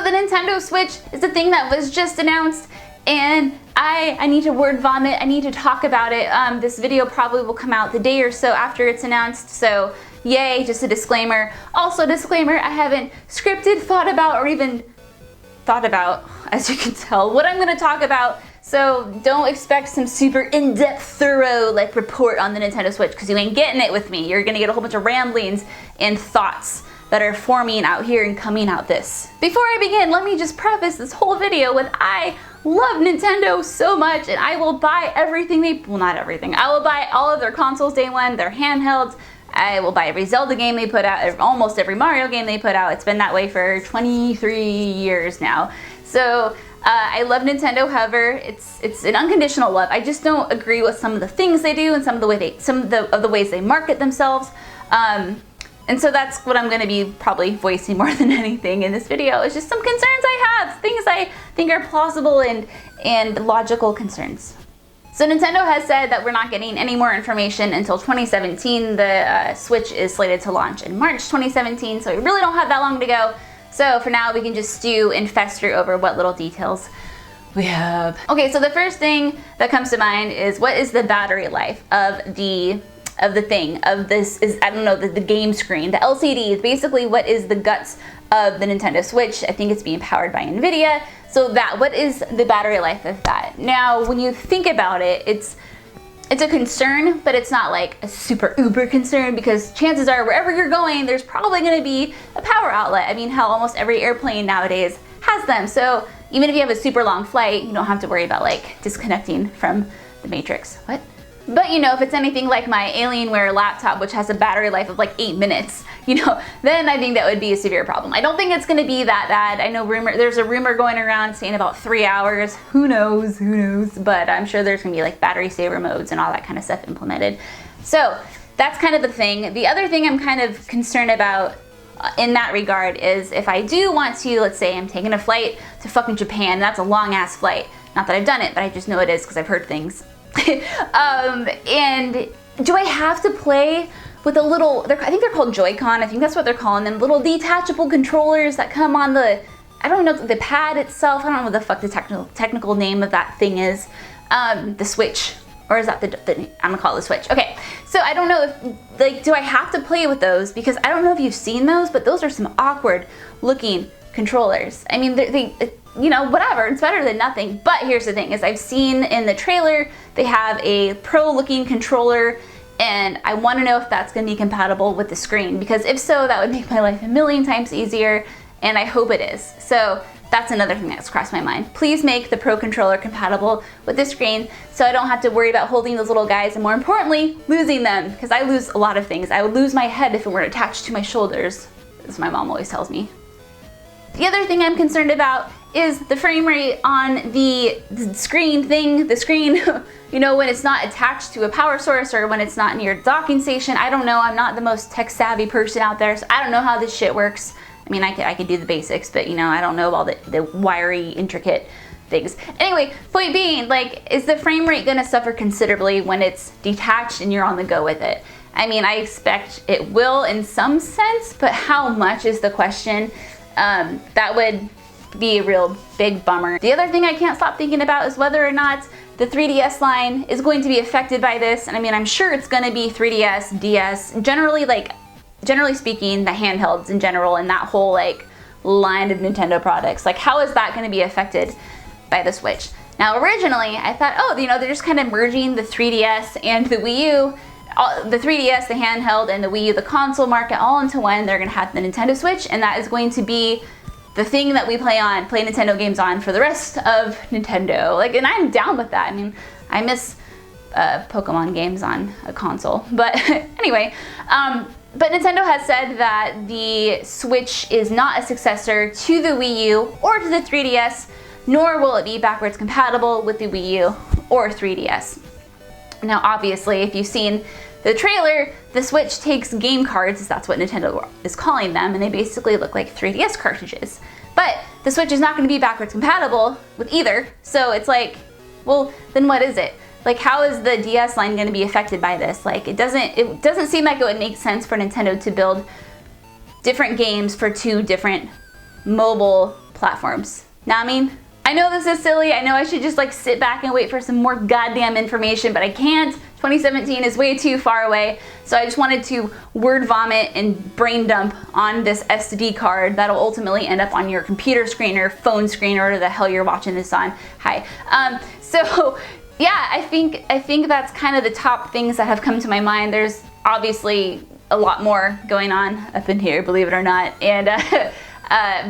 the Nintendo Switch is the thing that was just announced, and I need to word vomit. I need to talk about it. This video probably will come out the day or so after it's announced, so yay, just a disclaimer. Also, disclaimer, I haven't scripted, thought about, or even thought about, as you can tell, what I'm gonna talk about. So don't expect some super in-depth, thorough like report on the Nintendo Switch, because you ain't getting it with me. You're gonna get a whole bunch of ramblings and thoughts that are forming out here and coming out this. Before I begin, let me just preface this whole video with I love Nintendo so much, and I will buy everything well, not everything. I will buy all of their consoles day one, their handhelds. I will buy every Zelda game they put out, almost every Mario game they put out. It's been that way for 23 years now. So I love Nintendo. However, it's an unconditional love. I just don't agree with some of the things they do and some of the ways they market themselves. And so that's what I'm going to be probably voicing more than anything in this video. It's just some concerns I have, things I think are plausible and logical concerns. So Nintendo has said that we're not getting any more information until 2017. The Switch is slated to launch in March 2017, so we really don't have that long to go. So for now, we can just stew and fester over what little details we have. Okay, so the first thing that comes to mind is, what is the battery life of the thing, of this, is, I don't know, the game screen, the LCD, basically what is the guts of the Nintendo Switch. I think it's being powered by NVIDIA. So what is the battery life of that? Now, when you think about it, it's a concern, but it's not like a super uber concern, because chances are wherever you're going, there's probably gonna be a power outlet. I mean, hell, almost every airplane nowadays has them. So even if you have a super long flight, you don't have to worry about like disconnecting from the matrix. What? But you know, if it's anything like my Alienware laptop, which has a battery life of like 8 minutes, you know, then I think that would be a severe problem. I don't think it's gonna be that bad. I know there's a rumor going around saying about 3 hours. Who knows, but I'm sure there's gonna be like battery saver modes and all that kind of stuff implemented. So that's kind of the thing. The other thing I'm kind of concerned about in that regard is if I do want to, let's say I'm taking a flight to fucking Japan, that's a long ass flight. Not that I've done it, but I just know it is because I've heard things. And do I have to play with a little, I think they're called Joy-Con, I think that's what they're calling them, little detachable controllers that come on the, I don't know, the pad itself, I don't know what the fuck the technical name of that thing is, the Switch, or is that I'm gonna call it the Switch. Okay, so I don't know if, like, do I have to play with those? Because I don't know if you've seen those, but those are some awkward looking controllers. I mean, you know, whatever, it's better than nothing. But here's the thing, is I've seen in the trailer, they have a pro looking controller, and I want to know if that's going to be compatible with the screen, because if so, that would make my life a million times easier, and I hope it is. So that's another thing that's crossed my mind. Please make the pro controller compatible with the screen so I don't have to worry about holding those little guys, and more importantly, losing them, because I lose a lot of things. I would lose my head if it were attached to my shoulders, as my mom always tells me. The other thing I'm concerned about is the frame rate on the screen, you know, when it's not attached to a power source or when it's not near a docking station. I don't know, I'm not the most tech savvy person out there, so I don't know how this shit works. I mean, I could do the basics, but you know, I don't know all the wiry, intricate things. Anyway, point being, like, is the frame rate gonna suffer considerably when it's detached and you're on the go with it? I mean, I expect it will in some sense, but how much is the question. That would be a real big bummer. The other thing I can't stop thinking about is whether or not the 3DS line is going to be affected by this. And I mean, I'm sure it's going to be 3DS, DS, generally speaking, the handhelds in general, and that whole like line of Nintendo products. Like, how is that going to be affected by the Switch? Now, originally, I thought, oh, you know, they're just kind of merging the 3DS and the Wii U, the 3DS, the handheld, and the Wii U, the console market, all into one. They're going to have the Nintendo Switch, and that is going to be the thing that we play Nintendo games on for the rest of Nintendo. Like, and I'm down with that. I mean, I miss Pokemon games on a console. But anyway, but Nintendo has said that the Switch is not a successor to the Wii U or to the 3DS, nor will it be backwards compatible with the Wii U or 3DS. Now, obviously, if you've seen the trailer, the Switch takes game cards, that's what Nintendo is calling them, and they basically look like 3DS cartridges. But the Switch is not going to be backwards compatible with either, so it's like, well, then what is it? Like, how is the DS line going to be affected by this? Like, it doesn't seem like it would make sense for Nintendo to build different games for two different mobile platforms. Know what I mean? I know this is silly. I know I should just like sit back and wait for some more goddamn information, but I can't. 2017 is way too far away. So I just wanted to word vomit and brain dump on this SD card that'll ultimately end up on your computer screen or phone screen or whatever the hell you're watching this on. Hi. So yeah, I think that's kind of the top things that have come to my mind. There's obviously a lot more going on up in here, believe it or not. And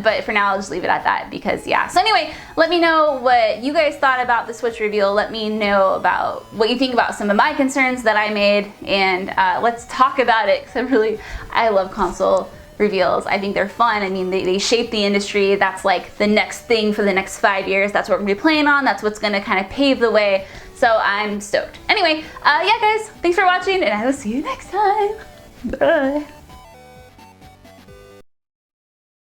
but for now, I'll just leave it at that because yeah. So anyway, let me know what you guys thought about the Switch reveal. Let me know about what you think about some of my concerns that I made, and let's talk about it because I love console reveals. I think they're fun. I mean, they shape the industry. That's like the next thing for the next 5 years. That's what we're gonna be playing on. That's what's gonna kind of pave the way. So I'm stoked. Anyway, yeah guys, thanks for watching and I will see you next time. Bye.